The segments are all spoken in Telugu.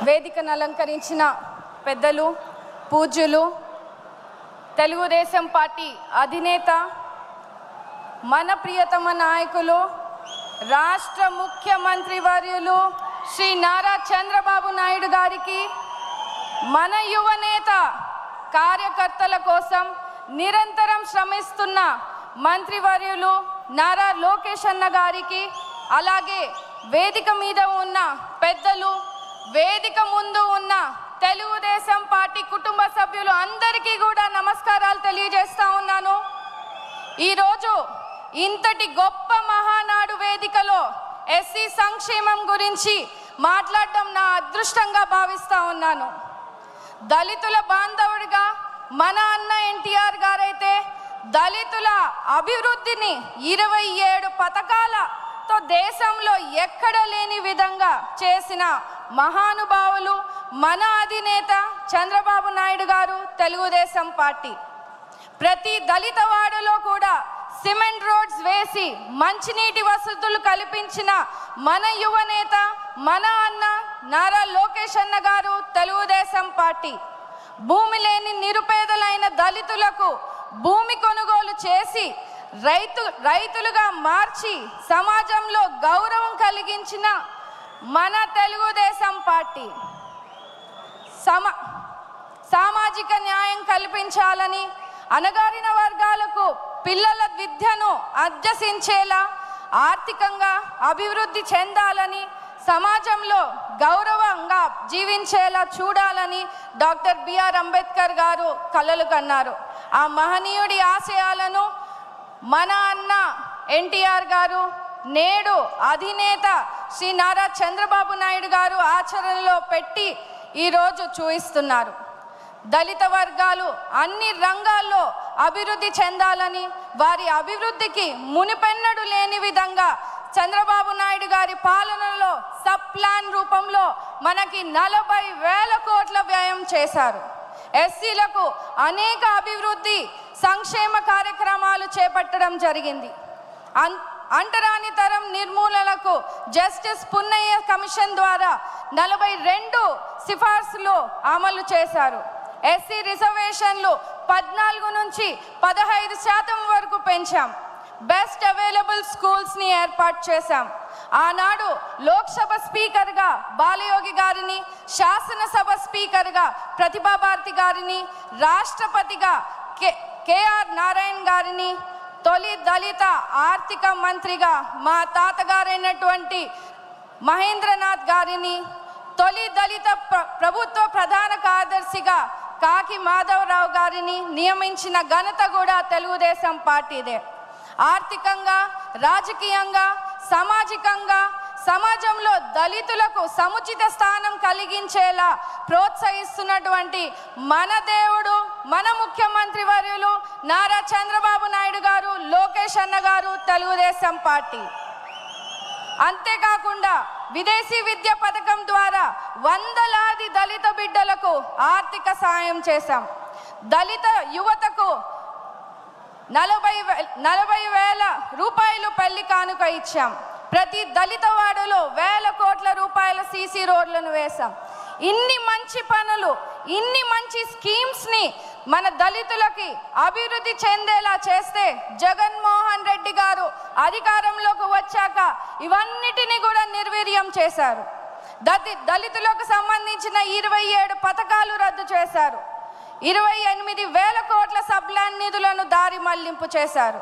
వేదికను అలంకరించిన పెద్దలు, పూజ్యులు, తెలుగుదేశం పార్టీ అధినేత, మన ప్రియతమ నాయకులు, రాష్ట్ర ముఖ్యమంత్రి వర్యులు శ్రీ నారా చంద్రబాబు నాయుడు గారికి, మన యువనేత కార్యకర్తల కోసం నిరంతరం శ్రమిస్తున్న మంత్రివర్యులు నారా లోకేష్ అన్న గారికి, అలాగే వేదిక మీద ఉన్న పెద్దలు, వేదిక ముందు ఉన్న తెలుగుదేశం పార్టీ కుటుంబ సభ్యులు అందరికీ కూడా నమస్కారాలు తెలియజేస్తా ఉన్నాను. ఈరోజు ఇంతటి గొప్ప మహానాడు వేదికలో ఎస్సీ సంక్షేమం గురించి మాట్లాడడం నా అదృష్టంగా భావిస్తా ఉన్నాను. దళితుల బాంధవుడిగా మన అన్న ఎన్టీఆర్ గారైతే దళితుల అభివృద్ధిని 27 పథకాలతో దేశంలో ఎక్కడ లేని విధంగా చేసిన మహానుభావులు మన అధినేత చంద్రబాబు నాయుడు గారు, తెలుగుదేశం పార్టీ. ప్రతి దళిత వాడలో కూడా సిమెంట్ రోడ్స్ వేసి మంచినీటి వసతులు కల్పించిన మన యువనేత, మన అన్న నారా లోకేష్ అన్న గారు, తెలుగుదేశం పార్టీ. భూమి లేని నిరుపేదలైన దళితులకు భూమి కొనుగోలు చేసి రైతులుగా మార్చి సమాజంలో గౌరవం కలిగించిన మన తెలుగుదేశం పార్టీ. సామాజిక న్యాయం కల్పించాలని, అణగారిన వర్గాలకు పిల్లల విద్యను అభ్యసించేలా, ఆర్థికంగా అభివృద్ధి చెందాలని, సమాజంలో గౌరవంగా జీవించేలా చూడాలని డాక్టర్ బిఆర్ అంబేద్కర్ గారు కలలు కన్నారు. ఆ మహనీయుడి ఆశయాలను మన అన్న ఎన్టీఆర్ గారు, నేడు అధినేత శ్రీ నారా చంద్రబాబు నాయుడు గారు ఆచరణలో పెట్టి ఈరోజు చూపిస్తున్నారు. దళిత వర్గాలు అన్ని రంగాల్లో అభివృద్ధి చెందాలని, వారి అభివృద్ధికి మునిపెన్నడు లేని విధంగా చంద్రబాబు నాయుడు గారి పాలనలో సబ్ ప్లాన్ రూపంలో మనకి 40,000 కోట్ల వ్యయం చేశారు. ఎస్సీలకు అనేక అభివృద్ధి సంక్షేమ కార్యక్రమాలు చేపట్టడం జరిగింది. అంటరాని తరం నిర్మూలనకు జస్టిస్ పున్నయ్య కమిషన్ ద్వారా 42 సిఫార్సులు అమలు చేశారు. ఎస్సీ రిజర్వేషన్లు 14 నుంచి 15% వరకు పెంచాం. బెస్ట్ అవైలబుల్ స్కూల్స్ని ఏర్పాటు చేశాం. ఆనాడు లోక్సభ స్పీకర్గా బాలయోగి గారిని, శాసనసభ స్పీకర్గా ప్రతిభా భారతి గారిని, రాష్ట్రపతిగా కేఆర్ నారాయణ గారిని, తొలి దళిత ఆర్థిక మంత్రిగా మా తాతగారైనటువంటి మహేంద్రనాథ్ గారిని, తొలి దళిత ప్రభుత్వ ప్రధాన కార్యదర్శిగా కాకి మాధవరావు గారిని నియమించిన ఘనత కూడా తెలుగుదేశం పార్టీదే. ఆర్థికంగా, రాజకీయంగా, సామాజికంగా సమాజంలో దళితులకు సముచిత స్థానం కలిగించేలా ప్రోత్సహిస్తున్నటువంటి మన దేవుడు, మన ముఖ్యమంత్రి వర్యులు నారా చంద్రబాబు నాయుడు గారు, లోకేష్ అన్న గారు, తెలుగుదేశం పార్టీ. అంతేకాకుండా విదేశీ విద్య పథకం ద్వారా వందలాది దళిత బిడ్డలకు ఆర్థిక సాయం చేశాం. దళిత యువతకు 40,000 రూపాయలు పెళ్లి కానుక ఇచ్చాం. ప్రతి దళిత వాడలో 1,000 కోట్ల రూపాయల సీసీ రోడ్లను వేశాం. ఇన్ని మంచి పనులు, ఇన్ని మంచి స్కీమ్స్ని మన దళితులకి అభివృద్ధి చెందేలా చేస్తే జగన్మోహన్ రెడ్డి గారు అధికారంలోకి వచ్చాక ఇవన్నిటిని కూడా నిర్వీర్యం చేశారు. దళితులకు సంబంధించిన 27 పథకాలు రద్దు చేశారు. 28,000 కోట్ల సబ్లాన్ నిధులను దారి మళ్లింపు చేశారు.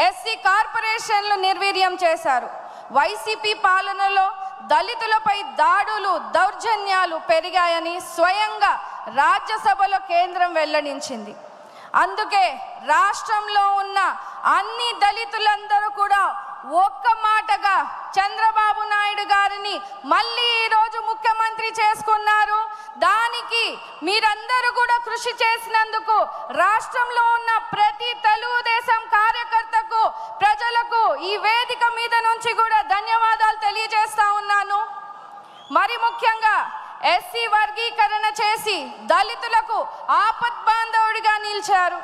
ఎస్సీ కార్పొరేషన్లు నిర్వీర్యం చేశారు. వైసీపీ పాలనలో దళితులపై దాడులు, దౌర్జన్యాలు పెరిగాయని స్వయంగా రాజ్యసభలో కేంద్రం వెల్లడించింది. అందుకే రాష్ట్రంలో ఉన్న అన్ని దళితులందరూ కూడా ఒక్క మాటగా చంద్రబాబు నాయుడు గారిని మళ్ళీ ఈరోజు ముఖ్యమంత్రి చేసుకున్నారు. దానికి మీరందరూ కూడా కృషి చేసినందుకు రాష్ట్రంలో ఉన్న ప్రతి తెలుగుదేశం కార్యకర్తకు, ప్రజలకు ఈ వేదిక మీద నుంచి కూడా ధన్యవాదాలు తెలియజేస్తా ఉన్నాను. మరి ముఖ్యంగా ఎస్సీ వర్గీకరణ చేసి దళితులకు ఆపద్బాంధవుడిగా నిలిచారు.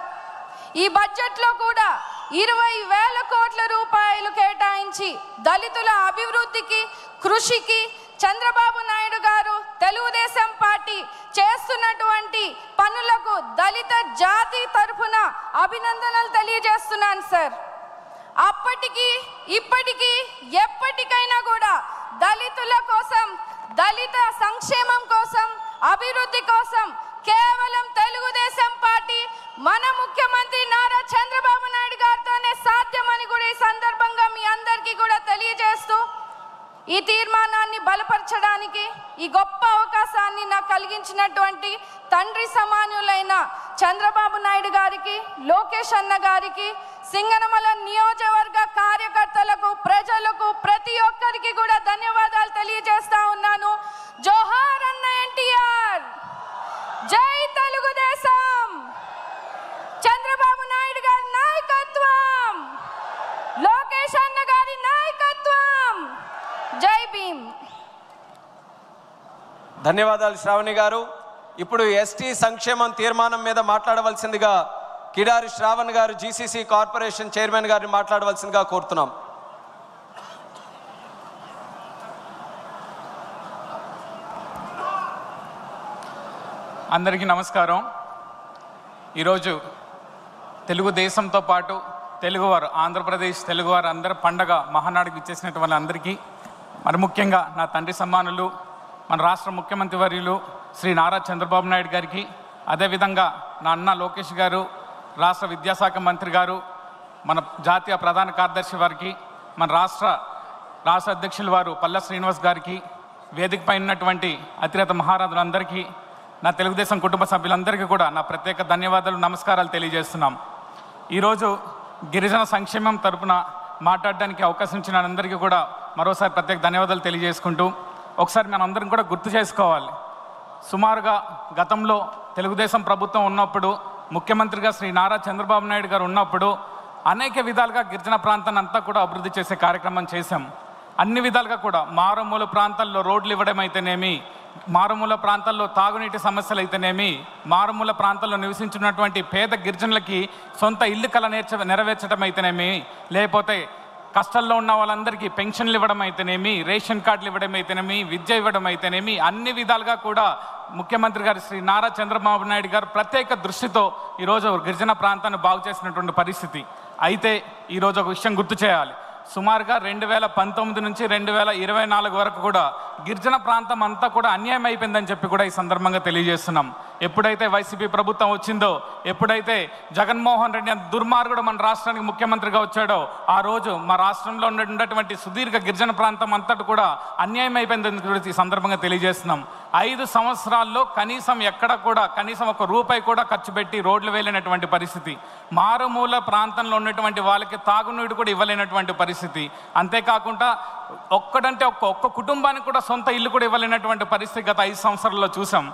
ఈ బడ్జెట్లో కూడా 20,000 కోట్ల రూపాయలు కేటాయించి దళితుల అభివృద్ధికి, కృషికి చంద్రబాబు నాయుడు గారు తెలుగుదేశం పార్టీ చేస్తున్నటువంటి పనులకు దళిత జాతి తరఫున అభినందనలు తెలియజేస్తున్నాను సార్. అప్పటికి ఇప్పటికీ ఎప్పటికైనా కూడా దళితుల కోసం, దళిత సంక్షేమం కోసం, అభివృద్ధి కోసం కేవలం తెలుగుదేశం పార్టీ మన ముఖ్యమంత్రి నారా చంద్రబాబు నాయుడు గారితోనే సాధ్యమని కూడా ఈ సందర్భంగా మీ అందరికీ కూడా తెలియజేస్తూ ఈ తీర్మానాన్ని బలపరచడానికి ఈ గొప్ప అవకాశాన్ని నాకు కలిగించినటువంటి తండ్రి సమానులైన చంద్రబాబు నాయుడు గారికి, లోకేష్ అన్న గారికి, సింగనమల నియోజకవర్గ కార్యకర్తలకు, ప్రజలకు, ప్రతి ఒక్కరికి కూడా ధన్యవాదాలు తెలియజేస్తా ఉన్నాను. జోహార్ అన్న ఎన్టీఆర్, జై తెలుగుదేశం, చంద్రబాబు నాయుడు గారి నాయకత్వం, లోకేష్ అన్న గారి నాయకత్వం, జై భీమ్. ధన్యవాదాలు శ్రావణి గారు. ఇప్పుడు ఎస్టీ సంక్షేమం తీర్మానం మీద మాట్లాడవలసిందిగా కిడారి శ్రావణ్ గారు, జీసీసీ కార్పొరేషన్ చైర్మన్ గారిని మాట్లాడవలసిందిగా కోరుతున్నాం. అందరికీ నమస్కారం. ఈరోజు తెలుగుదేశంతో పాటు తెలుగువారు, ఆంధ్రప్రదేశ్ తెలుగువారు అందరూ పండగ మహానాడుకు ఇచ్చేసినటువంటి వాళ్ళందరికీ, మరి ముఖ్యంగా నా తండ్రి సమానులు మన రాష్ట్ర ముఖ్యమంత్రి వర్యులు శ్రీ నారా చంద్రబాబు నాయుడు గారికి, అదేవిధంగా నా అన్న లోకేష్ గారు, రాష్ట్ర విద్యాశాఖ మంత్రి గారు, మన జాతీయ ప్రధాన కార్యదర్శి వారికి, మన రాష్ట్ర అధ్యక్షుల వారు పల్ల శ్రీనివాస్ గారికి, వేదికపై ఉన్నటువంటి అతిరథ మహారాజులందరికీ, నా తెలుగుదేశం కుటుంబ సభ్యులందరికీ కూడా నా ప్రత్యేక ధన్యవాదాలు, నమస్కారాలు తెలియజేస్తున్నాం. ఈరోజు గిరిజన సంక్షేమం తరపున మాట్లాడడానికి అవకాశం ఇచ్చిన అందరికీ కూడా మరోసారి ప్రత్యేక ధన్యవాదాలు తెలియజేసుకుంటూ, ఒకసారి మనం అందరం కూడా గుర్తు చేసుకోవాలి. సుమారుగా గతంలో తెలుగుదేశం ప్రభుత్వం ఉన్నప్పుడు, ముఖ్యమంత్రిగా శ్రీ నారా చంద్రబాబు నాయుడు గారు ఉన్నప్పుడు అనేక విధాలుగా గిరిజన ప్రాంతాన్ని అంతా కూడా అభివృద్ధి చేసే కార్యక్రమం చేశాం. అన్ని విధాలుగా కూడా మారుమూల ప్రాంతాల్లో రోడ్లు ఇవ్వడం అయితేనేమి, మారుమూల ప్రాంతాల్లో తాగునీటి సమస్యలు అయితేనేమి, మారుమూల ప్రాంతాల్లో నివసించినటువంటి పేద గిరిజనులకి సొంత ఇల్లు కల నెరవేర్చడం అయితేనేమి, లేకపోతే కష్టాల్లో ఉన్న వాళ్ళందరికీ పెన్షన్లు ఇవ్వడం అయితేనేమి, రేషన్ కార్డులు ఇవ్వడం అయితేనేమి, విద్య ఇవ్వడం అయితేనేమి, అన్ని విధాలుగా కూడా ముఖ్యమంత్రి గారు శ్రీ నారా చంద్రబాబు నాయుడు గారు ప్రత్యేక దృష్టితో ఈరోజు గిరిజన ప్రాంతాన్ని బాగు చేసినటువంటి పరిస్థితి. అయితే ఈరోజు ఒక విషయం గుర్తు చేయాలి. సుమారుగా 2019 నుంచి 2024 వరకు కూడా గిరిజన ప్రాంతం అంతా కూడా అన్యాయం అయిపోయిందని చెప్పి కూడా ఈ సందర్భంగా తెలియజేస్తున్నాం. ఎప్పుడైతే వైసీపీ ప్రభుత్వం వచ్చిందో, ఎప్పుడైతే జగన్మోహన్ రెడ్డి దుర్మార్గుడు మన రాష్ట్రానికి ముఖ్యమంత్రిగా వచ్చాడో, ఆ రోజు మా రాష్ట్రంలో ఉన్నటువంటి సుదీర్ఘ గిరిజన ప్రాంతం అంతటి కూడా అన్యాయం అయిపోయిందని కూడా ఈ సందర్భంగా తెలియజేస్తున్నాం. 5 సంవత్సరాల్లో కనీసం ఎక్కడ కూడా కనీసం ₹1 కూడా ఖర్చు పెట్టి రోడ్లు వేయలేనటువంటి పరిస్థితి, మారుమూల ప్రాంతంలో ఉన్నటువంటి వాళ్ళకి తాగునీడు కూడా ఇవ్వలేనటువంటి పరిస్థితి, అంతేకాకుండా ఒక్క కుటుంబానికి కూడా సొంత ఇల్లు కూడా ఇవ్వలేనటువంటి పరిస్థితి గత 5 సంవత్సరాల్లో చూసాం.